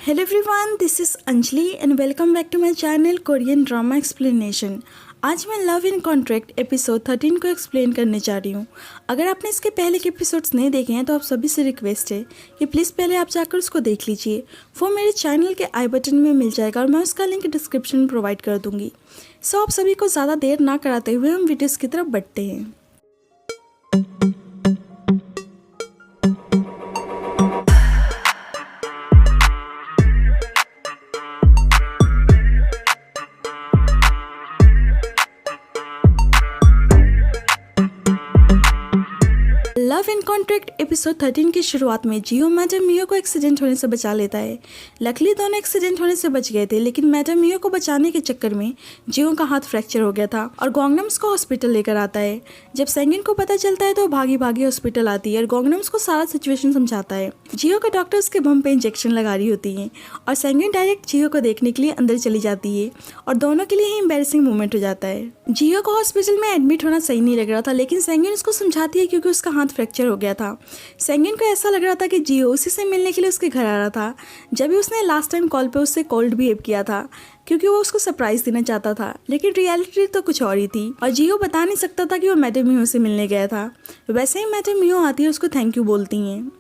Hello everyone, this is Anjali and welcome back to my channel Korean Drama Explanation। आज मैं love in contract episode 13 को explain करने जा रही हूँ। अगर आपने इसके पहले के एपिसोड्स नहीं देखे हैं तो आप सभी से रिक्वेस्ट है कि प्लीज़ पहले आप जाकर उसको देख लीजिए। वो मेरे चैनल के आई बटन में मिल जाएगा और मैं उसका लिंक डिस्क्रिप्शन में प्रोवाइड कर दूँगी। सो आप सभी को ज़्यादा देर ना कराते हुए हम वीडियोज़ की तरफ बढ़ते हैं। लव इन कॉन्ट्रैक्ट एपिसोड 13 की शुरुआत में जियो मैडम मियो को एक्सीडेंट होने से बचा लेता है। लकीली दोनों एक्सीडेंट होने से बच गए थे, लेकिन मैडम मियो को बचाने के चक्कर में जियो का हाथ फ्रैक्चर हो गया था और गोंगनम्स को हॉस्पिटल लेकर आता है। जब सेंगिन को पता चलता है तो भागी भागी हॉस्पिटल आती है और गोंगनम्स को सारा सिचुएशन समझाता है। जियो का डॉक्टर उसके बम पे इंजेक्शन लगा रही होती है और सेंगिन डायरेक्ट जियो को देखने के लिए अंदर चली जाती है और दोनों के लिए ही एम्बैरेसिंग मोमेंट हो जाता है। जियो को हॉस्पिटल में एडमिट होना सही नहीं लग रहा था, लेकिन सेंगिन उसको समझाती है क्योंकि उसका हाथ फ्रैक्चर हो गया था। सेंगिन को ऐसा लग रहा था कि जियो उसी से मिलने के लिए उसके घर आ रहा था, जब भी उसने लास्ट टाइम कॉल पे उससे कोल्ड बिहेव किया था क्योंकि वो उसको सरप्राइज देना चाहता था, लेकिन रियलिटी तो कुछ और ही थी और जियो बता नहीं सकता था कि वो मैडम मियो से मिलने गया था। वैसे ही मैडम मियो आती है, उसको थैंक यू बोलती हैं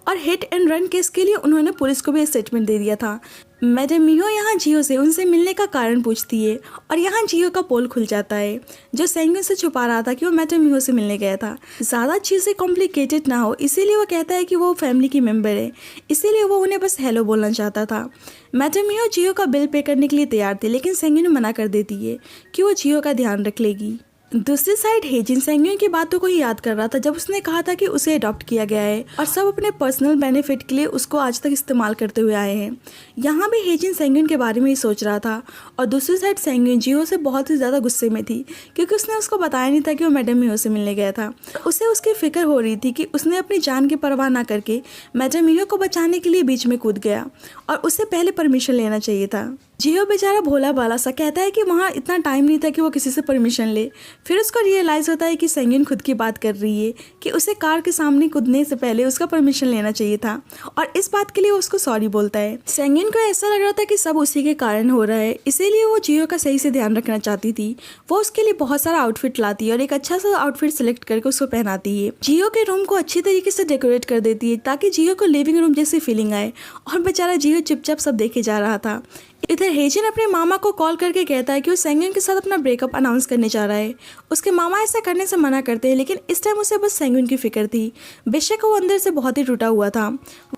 और हिट एंड रन केस के लिए उन्होंने पुलिस को भी स्टेटमेंट दे दिया था। मैडम मियो यहाँ जियो से उनसे मिलने का कारण पूछती है और यहाँ जियो का पोल खुल जाता है जो सेंगिन से छुपा रहा था कि वो मैडम मियो से मिलने गया था। ज़्यादा चीज़ें कॉम्प्लिकेटेड ना हो इसीलिए वो कहता है कि वो फैमिली की मेंबर है, इसीलिए वो उन्हें बस हेलो बोलना चाहता था। मैडम मियो जियो का बिल पे करने के लिए तैयार थी, लेकिन सेंगिन मना कर देती है कि वो जियो का ध्यान रख लेगी। दूसरी साइड हेजिन सेंगिन की बातों को ही याद कर रहा था जब उसने कहा था कि उसे अडॉप्ट किया गया है और सब अपने पर्सनल बेनिफिट के लिए उसको आज तक इस्तेमाल करते हुए आए हैं। यहाँ भी हेजिन सेंगिन के बारे में ही सोच रहा था और दूसरी साइड सेंगिन जियो से बहुत ही ज़्यादा गुस्से में थी क्योंकि उसने उसको बताया नहीं था कि वो मैडम मियो से मिलने गया था। उसे उसकी फिक्र हो रही थी कि उसने अपनी जान की परवाह ना करके मैडम मियो को बचाने के लिए बीच में कूद गया और उससे पहले परमिशन लेना चाहिए था। जियो बेचारा भोला भाला सा कहता है कि वहाँ इतना टाइम नहीं था कि वो किसी से परमिशन ले। फिर उसको रियलाइज़ होता है कि सेंगिन खुद की बात कर रही है कि उसे कार के सामने कूदने से पहले उसका परमिशन लेना चाहिए था और इस बात के लिए उसको सॉरी बोलता है। सेंगिन को ऐसा लग रहा था कि सब उसी के कारण हो रहा है, इसीलिए वो जियो का सही से ध्यान रखना चाहती थी। वो उसके लिए बहुत सारा आउटफिट लाती है और एक अच्छा सा आउटफिट सिलेक्ट करके उसको पहनाती है। जियो के रूम को अच्छी तरीके से डेकोरेट कर देती है ताकि जियो को लिविंग रूम जैसी फीलिंग आए और बेचारा जियो चुपचाप सब देखे जा रहा था। इधर हेजिन अपने मामा को कॉल करके कहता है कि वो सेंगिन के साथ अपना ब्रेकअप अनाउंस करने जा रहा है। उसके मामा ऐसा करने से मना करते हैं, लेकिन इस टाइम उसे बस सेंगिन की फिक्र थी। बेशक वो अंदर से बहुत ही टूटा हुआ था।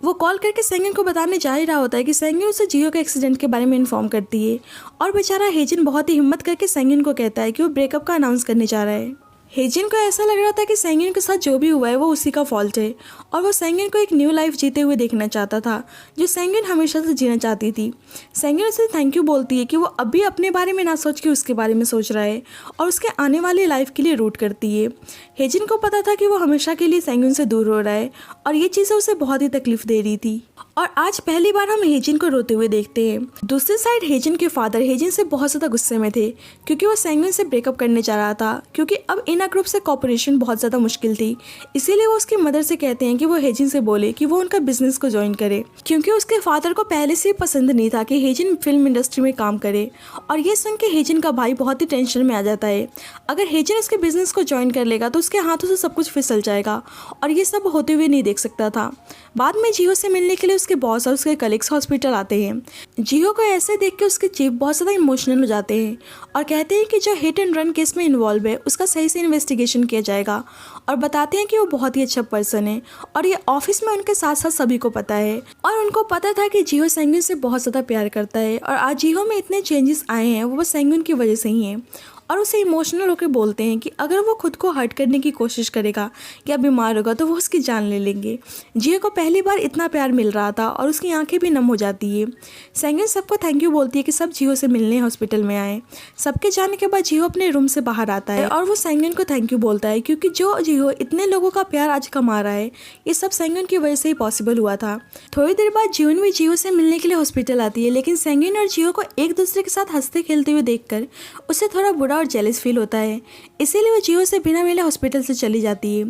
वो कॉल करके सेंगिन को बताने जा ही रहा होता है कि सेंगिन उसे जियो के एक्सीडेंट के बारे में इन्फॉर्म करती है और बेचारा हेजिन बहुत ही हिम्मत करके सेंगिन को कहता है कि वो ब्रेकअप का अनाउंस करने जा रहा है। हेजिन को ऐसा लग रहा था कि सेंगिन के साथ जो भी हुआ है वो उसी का फॉल्ट है और वो सेंगिन को एक न्यू लाइफ जीते हुए देखना चाहता था जो सेंगिन हमेशा से जीना चाहती थी। सेंगिन उसे थैंक यू बोलती है कि वो अभी अपने बारे में ना सोच के उसके बारे में सोच रहा है और उसके आने वाली लाइफ के लिए रूट करती है। हेजिन को पता था कि वो हमेशा के लिए सेंगिन से दूर हो रहा है और ये चीज़ें उसे बहुत ही तकलीफ दे रही थी और आज पहली बार हम हेजिन को रोते हुए देखते हैं। दूसरी साइड हेजिन के फादर हेजिन से बहुत ज़्यादा गुस्से में थे क्योंकि वो सेंगिन से ब्रेकअप करने जा रहा था क्योंकि अब इन ग्रुप से कॉपरेशन बहुत ज़्यादा मुश्किल थी। इसीलिए वो उसकी मदर से कहते हैं कि वो हेजिन से बोले कि वो उनका बिजनेस को ज्वाइन करे क्योंकि उसके फादर को पहले से पसंद नहीं था कि हेजिन फिल्म इंडस्ट्री में काम करे और ये सुन के हेजिन का भाई बहुत ही टेंशन में आ जाता है। अगर हेजिन इसके बिजनेस को ज्वाइन कर लेगा तो उसके हाथों से सब कुछ फिसल जाएगा और ये सब होते हुए नहीं देख सकता था। बाद में जियो से मिलने के लिए उसके बॉस और उसके कलीग्स हॉस्पिटल आते हैं। जियो को ऐसे देख के उसके चीफ बहुत ज़्यादा इमोशनल हो जाते हैं और कहते हैं कि जो हिट एंड रन केस में इन्वॉल्व है उसका सही से इन्वेस्टिगेशन किया जाएगा और बताते हैं कि वो बहुत ही अच्छा पर्सन है और ये ऑफिस में उनके साथ साथ सभी को पता है और उनको पता था कि जियो सेंगिन से बहुत ज़्यादा प्यार करता है और आज जियो में इतने चेंजेस आए हैं वो बस सेंगिन की वजह से ही हैं और उसे इमोशनल होकर बोलते हैं कि अगर वो खुद को हर्ट करने की कोशिश करेगा या बीमार होगा तो वो उसकी जान ले लेंगे। जियो को पहली बार इतना प्यार मिल रहा था और उसकी आंखें भी नम हो जाती है। सेंगिन सबको थैंक यू बोलती है कि सब जियो से मिलने हॉस्पिटल में आए। सबके जाने के बाद जियो अपने रूम से बाहर आता है और वो सेंगिन को थैंक यू बोलता है क्योंकि जो जियो इतने लोगों का प्यार आज कमा रहा है ये सब सेंगिन की वजह से ही पॉसिबल हुआ था। थोड़ी देर बाद जियोन भी जियो से मिलने के लिए हॉस्पिटल आती है, लेकिन सेंगिन और जियो को एक दूसरे के साथ हंसते खेलते हुए देखकर उसे थोड़ा बुरा बुरा और जेलस फील होता है, इसीलिए वो जियो से बिना मिले हॉस्पिटल से चली जाती है।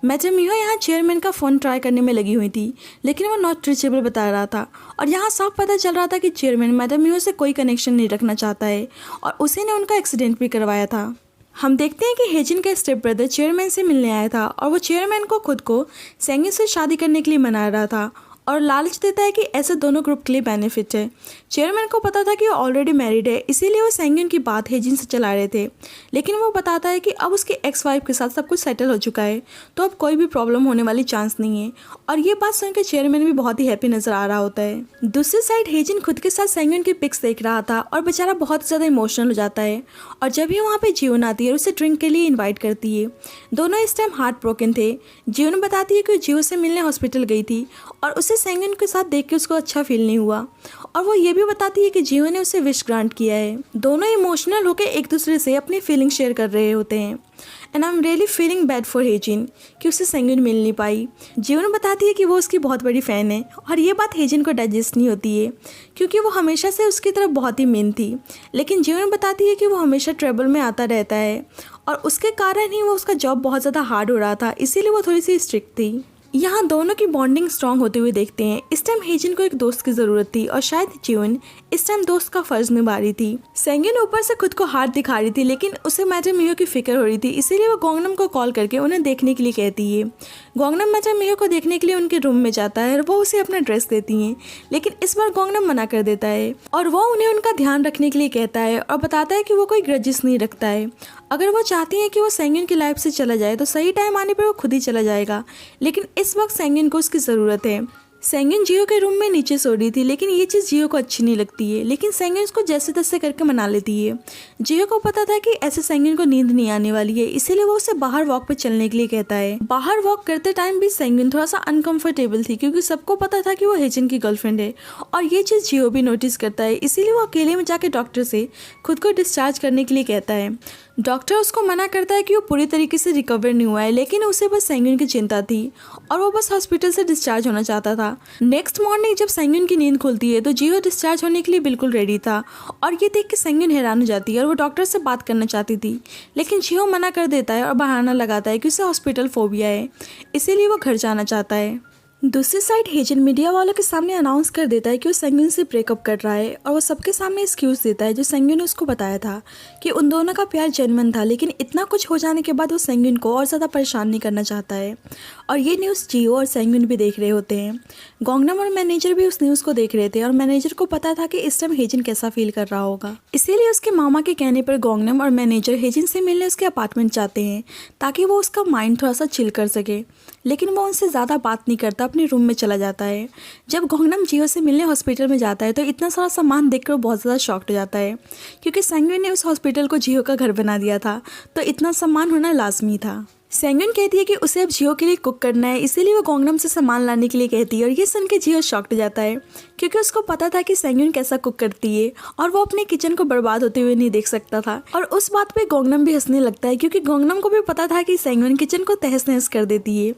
मैडम मियो यहाँ चेयरमैन का फ़ोन ट्राई करने में लगी हुई थी, लेकिन वो नॉट रीचेबल बता रहा था और यहाँ साफ पता चल रहा था कि चेयरमैन मैडम मियो से कोई कनेक्शन नहीं रखना चाहता है और उसी ने उनका एक्सीडेंट भी करवाया था। हम देखते हैं कि हेजिन का स्टेप ब्रदर चेयरमैन से मिलने आया था और वो चेयरमैन को खुद को सेंगिन से शादी करने के लिए मना रहा था और लालच देता है कि ऐसे दोनों ग्रुप के लिए बेनिफिट है। चेयरमैन को पता था कि वो ऑलरेडी मैरिड है, इसीलिए वो सेंगिन की बात हेजिन से चला रहे थे, लेकिन वो बताता है कि अब उसकी एक्स वाइफ के साथ सब कुछ सेटल हो चुका है, तो अब कोई भी प्रॉब्लम होने वाली चांस नहीं है। और ये बात सुनकर चेयरमैन भी बहुत ही हैप्पी नजर आ रहा होता है। दूसरी साइड हेजिन खुद के साथ सेंगिन की पिक्स देख रहा था और बेचारा बहुत ज़्यादा इमोशनल हो जाता है और जब भी वहाँ पे जियोन आती है और उसे ड्रिंक के लिए इन्वाइट करती है। दोनों इस टाइम हार्ट ब्रोकन थे। जियोन बताती है कि जियो से मिलने हॉस्पिटल गई थी और उसे सेंगिन के साथ देख के उसको अच्छा फील नहीं हुआ और वो ये भी बताती है कि जियो ने उसे विश ग्रांट किया है। दोनों इमोशनल होकर एक दूसरे से अपनी फीलिंग शेयर कर रहे होते हैं। And I am really feeling bad for Hejin कि उसे सेंगिन मिल नहीं पाई। जियो ने बताती है कि वो उसकी बहुत बड़ी फ़ैन है और ये बात हेजिन को डाइजेस्ट नहीं होती है क्योंकि वो हमेशा से उसकी तरफ बहुत ही मेन थी। लेकिन जियो ने बताती है कि वो हमेशा ट्रबल में आता रहता है और उसके कारण ही वो उसका जॉब बहुत ज़्यादा हार्ड हो रहा था, इसीलिए वो थोड़ी सी स्ट्रिक्ट थी। यहाँ दोनों की बॉन्डिंग स्ट्रांग होते हुए देखते हैं। इस टाइम हेजिन को एक दोस्त की ज़रूरत थी और शायद जियोन इस टाइम दोस्त का फर्ज निभा रही थी। सेंगिन ऊपर से खुद को हार दिखा रही थी, लेकिन उसे मैडम मियो की फिक्र हो रही थी, इसीलिए वो गोंगनम को कॉल करके उन्हें देखने के लिए कहती है। गोंगनम मैडम मियो को देखने के लिए उनके रूम में जाता है और वो उसे अपना ड्रेस देती हैं, लेकिन इस बार गोंगनम मना कर देता है और वो उन्हें उनका ध्यान रखने के लिए कहता है और बताता है कि वो कोई ग्रजेस नहीं रखता है। अगर वो चाहती हैं कि वो सेंगिन की लाइफ से चला जाए तो सही टाइम आने पर वो खुद ही चला जाएगा, लेकिन इस वक्त सेंगिन को उसकी ज़रूरत है। सेंगिन जियो के रूम में नीचे सो रही थी, लेकिन ये चीज़ जियो को अच्छी नहीं लगती है, लेकिन सेंगिन उसको जैसे तैसे करके मना लेती है। जियो को पता था कि ऐसे सेंगिन को नींद नहीं आने वाली है, इसीलिए वो उसे बाहर वॉक पे चलने के लिए कहता है। बाहर वॉक करते टाइम भी सेंगिन थोड़ा सा अनकंफर्टेबल थी क्योंकि सबको पता था कि वो हेजिन की गर्लफ्रेंड है और ये चीज़ जियो भी नोटिस करता है, इसीलिए वो अकेले में जाके डॉक्टर से खुद को डिस्चार्ज करने के लिए कहता है। डॉक्टर उसको मना करता है कि वो पूरी तरीके से रिकवर नहीं हुआ है, लेकिन उसे बस सेंगिन की चिंता थी और वो बस हॉस्पिटल से डिस्चार्ज होना चाहता था। नेक्स्ट मॉर्निंग जब सेंगिन की नींद खुलती है तो जियो डिस्चार्ज होने के लिए बिल्कुल रेडी था और ये देख के सेंगिन हैरान हो जाती है और वो डॉक्टर से बात करना चाहती थी, लेकिन जियो मना कर देता है और बहाना लगाता है कि उसे हॉस्पिटल फोबिया है, इसीलिए वो घर जाना चाहता है। दूसरी साइड हेजिन मीडिया वालों के सामने अनाउंस कर देता है कि वो सेंगिन से ब्रेकअप कर रहा है और वो सबके सामने एक्सक्यूज़ देता है जो सेंगिन ने उसको बताया था कि उन दोनों का प्यार जेन्युइन था, लेकिन इतना कुछ हो जाने के बाद वो सेंगिन को और ज़्यादा परेशान नहीं करना चाहता है। और ये न्यूज़ जियो और सेंगिन भी देख रहे होते हैं। गोंगनम और मैनेजर भी उस न्यूज़ को देख रहे थे और मैनेजर को पता था कि इस टाइम हेजिन कैसा फील कर रहा होगा, इसीलिए उसके मामा के कहने पर गोंगनम और मैनेजर हेजिन से मिलने उसके अपार्टमेंट जाते हैं ताकि वो उसका माइंड थोड़ा सा चिल कर सके, लेकिन वो उनसे ज़्यादा बात नहीं करता, अपने रूम में चला जाता है। जब गोंगनम जियो से मिलने हॉस्पिटल में जाता है तो इतना सारा सामान देखकर वो बहुत ज़्यादा शॉक्ड हो जाता है क्योंकि सेंगिन ने उस हॉस्पिटल को जियो का घर बना दिया था, तो इतना सामान होना लाजमी था। सेंगिन कहती है कि उसे अब जियो के लिए कुक करना है, इसीलिए वो गोंगनम से सामान लाने के लिए कहती है और ये सुन के जियो शॉक्ड हो जाता है क्योंकि उसको पता था कि सेंगिन कैसा कुक करती है और वो अपने किचन को बर्बाद होते हुए नहीं देख सकता था। और उस बात पे गोंगनम भी हंसने लगता है क्योंकि गोंगनम को भी पता था कि सेंगिन किचन को तहस नहस कर देती है,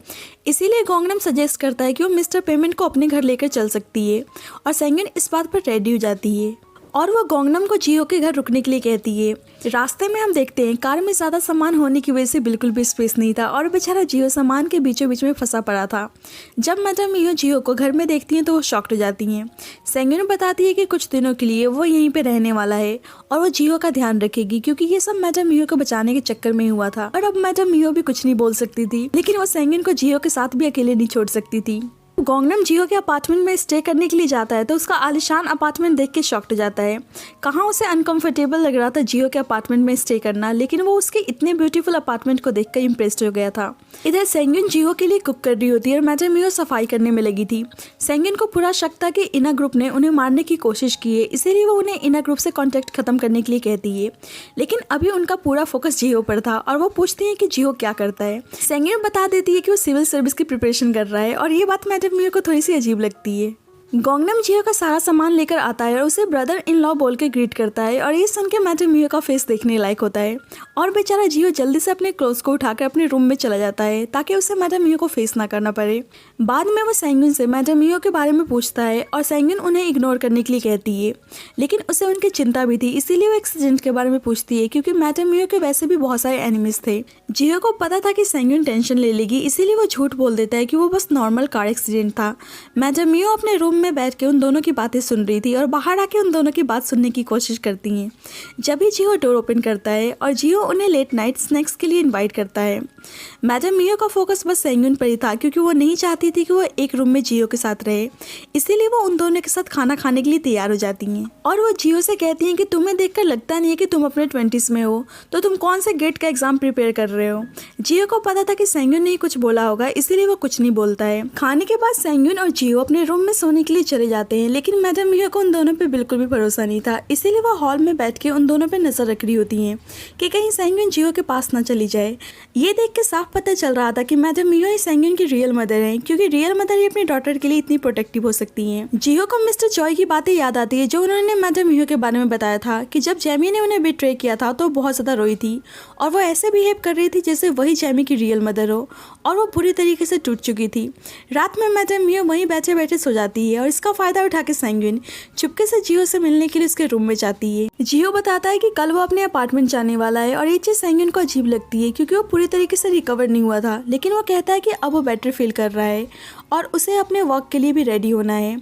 इसीलिए गोंगनम सजेस्ट करता है कि वो मिस्टर पेमेंट को अपने घर लेकर चल सकती है और सेंगिन इस बात पर रेडी हो जाती है और वो गोंगनम को जियो के घर रुकने के लिए कहती है। रास्ते में हम देखते हैं कार में ज़्यादा सामान होने की वजह से बिल्कुल भी स्पेस नहीं था और बेचारा जियो सामान के बीचों बीच में फंसा पड़ा था। जब मैडम मियो जियो को घर में देखती हैं तो वो शॉक्ड हो जाती हैं। सेंगिन बताती है कि कुछ दिनों के लिए वो यहीं पे रहने वाला है और वो जियो का ध्यान रखेगी क्योंकि ये सब मैडम मियो को बचाने के चक्कर में हुआ था और अब मैडम मियो भी कुछ नहीं बोल सकती थी, लेकिन वो सेंगिन को जियो के साथ भी अकेले नहीं छोड़ सकती थी। गोंगनम जियो के अपार्टमेंट में स्टे करने के लिए जाता है तो उसका आलिशान अपार्टमेंट देख के शॉक्ड हो जाता है। कहाँ उसे अनकंफर्टेबल लग रहा था जियो के अपार्टमेंट में स्टे करना, लेकिन वो उसके इतने ब्यूटीफुल अपार्टमेंट को देखकर इम्प्रेस्ड हो गया था। इधर सेंगिन जियो के लिए कुक कर रही होती है और मैडम मियो सफाई करने में लगी थी। सेंगिन को पूरा शक था कि इना ग्रुप ने उन्हें मारने की कोशिश की है, इसीलिए वो उन्हें इना ग्रुप से कॉन्टेक्ट खत्म करने के लिए कहती है, लेकिन अभी उनका पूरा फोकस जियो पर था और वो पूछती है कि जियो क्या करता है। सेंगिन बता देती है कि वो सिविल सर्विस की प्रिपरेशन कर रहा है और ये बात मैडम मियो को थोड़ी सी अजीब लगती है। गोंगनम जियो का सारा सामान लेकर आता है और उसे ब्रदर इन लॉ बोल के ग्रीट करता है और ये सुन के मैडम मियो का फेस देखने लायक होता है और बेचारा जियो जल्दी से अपने क्लोथ्स को उठाकर अपने रूम में चला जाता है ताकि उसे मैडम मियो को फेस ना करना पड़े। बाद में वो सेंगुन से मैडम मियो के बारे में पूछता है और सेंगुन उन्हें इग्नोर करने के लिए कहती है, लेकिन उसे उनकी चिंता भी थी, इसीलिए वो एक्सीडेंट के बारे में पूछती है क्योंकि मैडम मियो के वैसे भी बहुत सारे एनिमीज थे। जियो को पता था कि सेंगुन टेंशन ले लेगी, इसीलिए वो झूठ बोल देता है कि वो बस नॉर्मल कार एक्सीडेंट था। मैडम मियो अपने रूम में बैठ के उन दोनों की बातें सुन रही थी और बाहर आके उन दोनों की बात सुनने की कोशिश करती हैं। जब भी जियो डोर ओपन करता है और जियो उन्हें लेट नाइट स्नैक्स के लिए इनवाइट करता है। मैडम मियो का फोकस बस सेंगुन पर ही था क्योंकि वो नहीं चाहती थी कि वो एक रूम में जियो के साथ रहे, इसीलिए वो उन दोनों के साथ खाना खाने के लिए तैयार हो जाती हैं और वो जियो से कहती हैं कि तुम्हें देखकर लगता नहीं है कि तुम अपने 20s में हो, तो तुम कौन से गेट का एग्जाम प्रिपेयर कर रहे हो। जियो को पता था कि सेंगुन ने कुछ बोला होगा, इसीलिए वो कुछ नहीं बोलता है। खाने के बाद सेंगुन और जियो अपने रूम में सोने के लिए चले जाते हैं, लेकिन मैडम मियो को उन दोनों पे बिल्कुल भी भरोसा नहीं था, इसीलिए वो हॉल में बैठ के उन दोनों पे नजर रख रही होती हैं कि कहीं सेंगुन जियो के पास ना चली जाए। ये देख के साफ पता चल रहा था कि मैडम मियो ही सेंगुन की रियल मदर हैं, क्योंकि रियल मदर ही अपनी डॉटर के लिए इतनी प्रोटेक्टिव हो सकती हैं। जियो को मिस्टर चॉय की बातें याद आती है जो उन्होंने मैडम मियो के बारे में बताया था कि जब जैमी ने उन्हें बिट्रे किया था तो बहुत ज्यादा रोई थी और वो ऐसे बिहेव कर रही थी जैसे वही जैमी की रियल मदर हो और वो बुरी तरीके से टूट चुकी थी। रात में मैडम मियो वहीं बैठे बैठे सो जाती है और इसका फायदा उठा के सेंगुन चुपके से जियो से मिलने के लिए उसके रूम में जाती है। जियो बताता है कि कल वो अपने अपार्टमेंट जाने वाला है और ये चीज सेंगुन को अजीब लगती है क्योंकि वो पूरी तरीके से रिकवर नहीं हुआ था, लेकिन वो कहता है कि अब वो बेटर फील कर रहा है और उसे अपने वर्क के लिए भी रेडी होना है।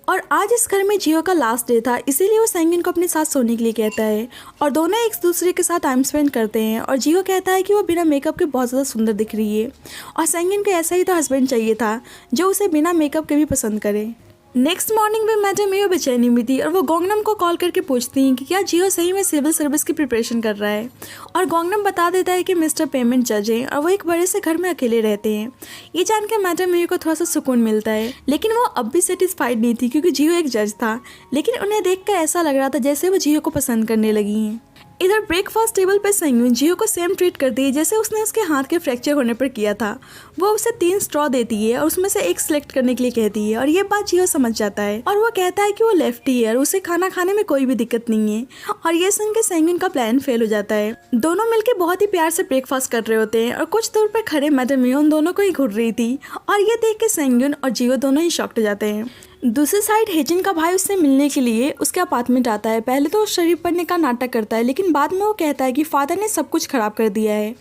और आज इस घर में जियो का लास्ट डे था, इसीलिए वो सेंगुन को अपने साथ सोने के लिए कहता है और दोनों एक दूसरे के साथ टाइम स्पेंड करते हैं और जियो कहता है कि वो बिना मेकअप के बहुत ज़्यादा सुंदर दिख रही है और सेंगुन को ऐसा ही तो हस्बैंड चाहिए था जो उसे बिना मेकअप के भी पसंद करे। नेक्स्ट मॉर्निंग में मैडम मियो बेचैनी में थी और वो गोंगनम को कॉल करके पूछती हैं कि क्या जियो सही में सिविल सर्विस की प्रिपरेशन कर रहा है और गोंगनम बता देता है कि मिस्टर पेमेंट जज हैं और वो एक बड़े से घर में अकेले रहते हैं। ये जान के मैडम मियो को थोड़ा सा सुकून मिलता है, लेकिन वो अब भी सेटिस्फाइड नहीं थी क्योंकि जियो एक जज था, लेकिन उन्हें देखकर ऐसा लग रहा था जैसे वो जियो को पसंद करने लगी हैं। इधर ब्रेकफास्ट टेबल पर सेंगुन जियो को सेम ट्रीट करती है जैसे उसने उसके हाथ के फ्रैक्चर होने पर किया था। वो उसे 3 स्ट्रॉ देती है और उसमें से एक सिलेक्ट करने के लिए कहती है और ये बात जियो समझ जाता है और वो कहता है कि वो लेफ्टी है और उसे खाना खाने में कोई भी दिक्कत नहीं है और ये सुन के सेंगुन का प्लान फेल हो जाता है। दोनों मिलकर बहुत ही प्यार से ब्रेकफास्ट कर रहे होते हैं और कुछ दूर पर खड़े मैडम मियो उन दोनों को ही घूर रही थी और ये देख के सेंगुन और जियो दोनों ही शॉक्ड हो जाते हैं। दूसरी साइड हेजिन का भाई उससे मिलने के लिए उसके अपार्टमेंट आता है। पहले तो वो शरीफ बनने का नाटक करता है, लेकिन बाद में वो कहता है कि फादर ने सब कुछ खराब कर दिया है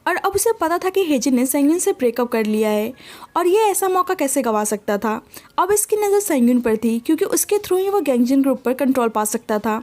और अब उसे पता था कि हेजिन ने सेंगुन से ब्रेकअप कर लिया है और ये ऐसा मौका कैसे गवा सकता था। अब इसकी नज़र सेंगुन पर थी क्योंकि उसके थ्रू ही वो गैंगजिन ग्रुप पर कंट्रोल पा सकता था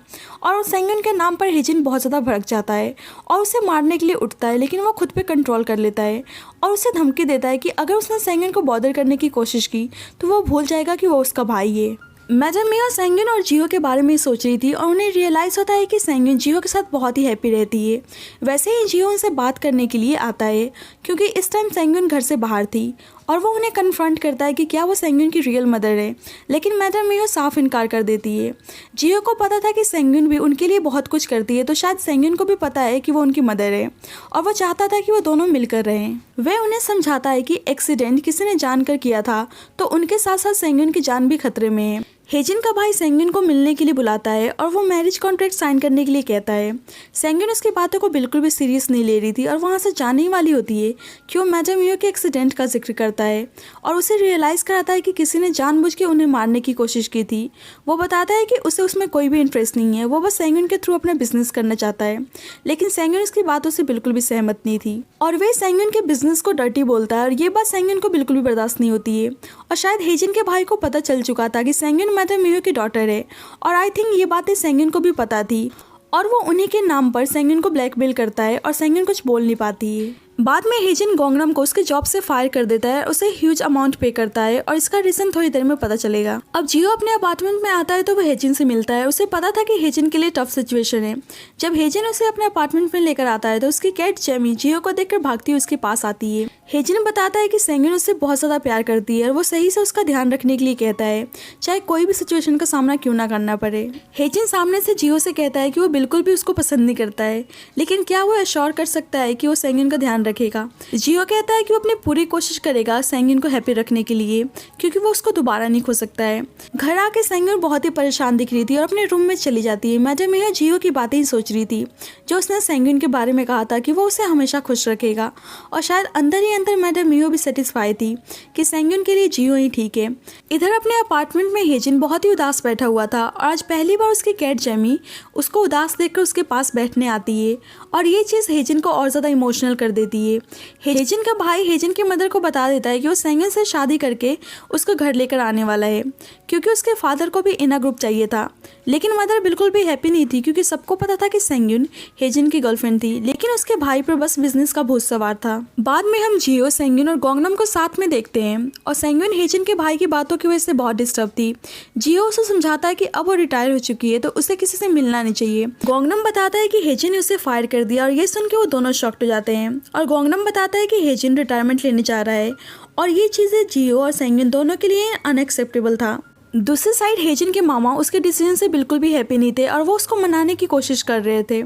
और सेंगुन के नाम पर हेजिन बहुत ज़्यादा भड़क जाता है और उसे मारने के लिए उठता है, लेकिन वो खुद पे कंट्रोल कर लेता है और उसे धमकी देता है कि अगर उसने सेंगुन को बॉदर करने की कोशिश की तो वो भूल जाएगा कि वो उसका भाई है। मैडम मियो सेंगुन और जियो के बारे में सोच रही थी और उन्हें रियलाइज़ होता है कि सेंगुन जियो के साथ बहुत ही हैप्पी रहती है। वैसे ही जियो उनसे बात करने के लिए आता है क्योंकि इस टाइम सेंगुन घर से बाहर थी और वो उन्हें कन्फ्रंट करता है कि क्या वो सेंगुन की रियल मदर है, लेकिन मैडम मियो साफ इनकार कर देती है। जियो को पता था कि सेंगुन भी उनके लिए बहुत कुछ करती है, तो शायद सेंगुन को भी पता है कि वो उनकी मदर है और वो चाहता था कि वो दोनों मिलकर रहें। वह उन्हें समझाता है कि एक्सीडेंट किसी ने जानकर किया था, तो उनके साथ साथ सेंगुन की जान भी खतरे में है। हेजिन का भाई सेंगुन को मिलने के लिए बुलाता है और वो मैरिज कॉन्ट्रैक्ट साइन करने के लिए कहता है। सेंगुन उसकी बातों को बिल्कुल भी सीरियस नहीं ले रही थी और वहाँ से जाने ही वाली होती है कि वो मैडम मियो के एक्सीडेंट का जिक्र करता है और उसे रियलाइज़ कराता है कि किसी ने जानबूझ के उन्हें मारने की कोशिश की थी। वो बताता है कि उसे उसमें कोई भी इंटरेस्ट नहीं है, वो बस सेंगुन के थ्रू अपना बिजनेस करना चाहता है, लेकिन सेंगुन उसकी बातों से बिल्कुल भी सहमत नहीं थी और वे सेंगुन के बिजनेस को डर्टी बोलता है और ये बात सेंगुन को बिल्कुल भी बर्दाश्त नहीं होती है। और शायद हेजिन के भाई को पता चल चुका था कि सेंगुन मैडम मियो की डॉटर है और आई थिंक ये बातें सेंगुन को भी पता थी और वो उन्हीं के नाम पर सेंगुन को ब्लैकमेल करता है और सेंगुन कुछ बोल नहीं पाती है। बाद में हेजिन गोंगनम को उसके जॉब से फायर कर देता है, उसे ह्यूज अमाउंट पे करता है और इसका रीजन थोड़ी देर में पता चलेगा। अब जियो अपने अपार्टमेंट में आता है तो वो हेजिन से मिलता है। उसे पता था कि हेजिन के लिए टफ सिचुएशन है। जब हेजिन उसे अपने अपार्टमेंट में लेकर आता है तो उसकी कैट जेमी जियो को देखकर भागती हुई उसके पास आती है। हेजिन बताता है कि सेंगुन उससे बहुत ज़्यादा प्यार करती है और वो सही से उसका ध्यान रखने के लिए कहता है, चाहे कोई भी सिचुएशन का सामना क्यों ना करना पड़े। हेजिन सामने से जियो से कहता है कि वो बिल्कुल भी उसको पसंद नहीं करता है, लेकिन क्या वो एश्योर कर सकता है कि वो सेंगुन का ध्यान रखेगा। जियो कहता है कि वो अपनी पूरी कोशिश करेगा सेंगिन को हैप्पी रखने के लिए, क्योंकि वो उसको दोबारा नहीं खो सकता है। घर आके सेंगिन बहुत ही परेशान दिख रही थी और अपने रूम में चली जाती है। मैडम मियो जियो की बातें ही सोच रही थी, जो उसने सेंगिन के बारे में कहा था कि वो उसे हमेशा खुश रखेगा, और शायद अंदर ही अंदर मैडम मियो भी सेटिस्फाई थी कि सेंगिन के लिए जियो ही ठीक है। इधर अपने अपार्टमेंट में हेजिन बहुत ही उदास बैठा हुआ था, और आज पहली बार उसकी कैट जेमी उसको उदास देखकर उसके पास बैठने आती है, और ये चीज़ हेजिन को और ज़्यादा इमोशनल कर देती है। हेजिन का भाई हेजिन की मदर को बता देता है कि वो सेंगिन से शादी करके उसको घर लेकर आने वाला है, क्योंकि उसके फादर को भी इना ग्रुप चाहिए था। लेकिन मदर बिल्कुल भी हैप्पी नहीं थी, क्योंकि सबको पता था कि सेंगिन हेजिन की गर्लफ्रेंड थी, लेकिन उसके भाई पर बस बिजनेस का भूत सवार था। बाद में हम जियो, सेंगिन और गोंगनम को साथ में देखते हैं, और सेंगिन हेजिन के भाई की बातों की वजह से बहुत डिस्टर्ब थी। जियो उसे समझाता है कि अब वो रिटायर हो चुकी है तो उसे किसी से मिलना नहीं चाहिए। गोंगनम बताता है कि हेजिन ने उसे फायर कर दिया, और ये सुन के वो दोनों शॉक्ड हो जाते हैं। और गोंगनम बताता है कि हेजिन रिटायरमेंट लेने जा रहा है, और ये चीज़ें जियो और सेंगिन दोनों के लिए अनएक्सेप्टेबल था। दूसरी साइड हेजिन के मामा उसके डिसीजन से बिल्कुल भी हैप्पी नहीं थे, और वो उसको मनाने की कोशिश कर रहे थे,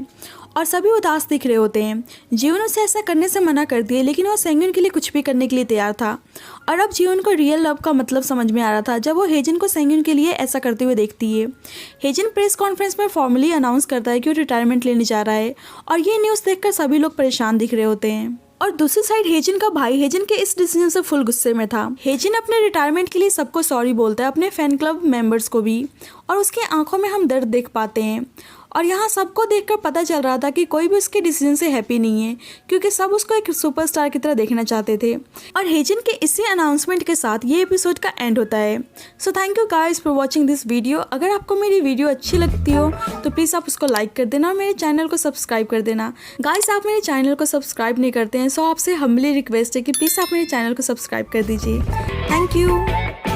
और सभी उदास दिख रहे होते हैं। जियोन उसे ऐसा करने से मना कर दिए, लेकिन वो सेंगिन के लिए कुछ भी करने के लिए तैयार था। और अब जियोन को रियल लव का मतलब समझ में आ रहा था जब वो हेजिन को सेंगिन के लिए ऐसा करते हुए देखती है। हेजिन प्रेस कॉन्फ्रेंस में फॉर्मली अनाउंस करता है कि वो रिटायरमेंट लेने जा रहा है, और ये न्यूज़ देखकर सभी लोग परेशान दिख रहे होते हैं। और दूसरी साइड हेजिन का भाई हेजिन के इस डिसीजन से फुल गुस्से में था। हेजिन अपने रिटायरमेंट के लिए सबको सॉरी बोलता है, अपने फैन क्लब मेंबर्स को भी, और उसकी आंखों में हम दर्द देख पाते हैं। और यहाँ सबको देखकर पता चल रहा था कि कोई भी उसके डिसीजन से हैप्पी नहीं है, क्योंकि सब उसको एक सुपरस्टार की तरह देखना चाहते थे। और हेजिन के इसी अनाउंसमेंट के साथ ये एपिसोड का एंड होता है। So thank you guys for watching this video. अगर आपको मेरी वीडियो अच्छी लगती हो तो प्लीज़ आप उसको लाइक कर देना, और मेरे चैनल को सब्सक्राइब कर देना। गाइस आप मेरे चैनल को सब्सक्राइब नहीं करते हैं, सो आपसे हम्बली रिक्वेस्ट है कि प्लीज़ आप मेरे चैनल को सब्सक्राइब कर दीजिए। Thank you.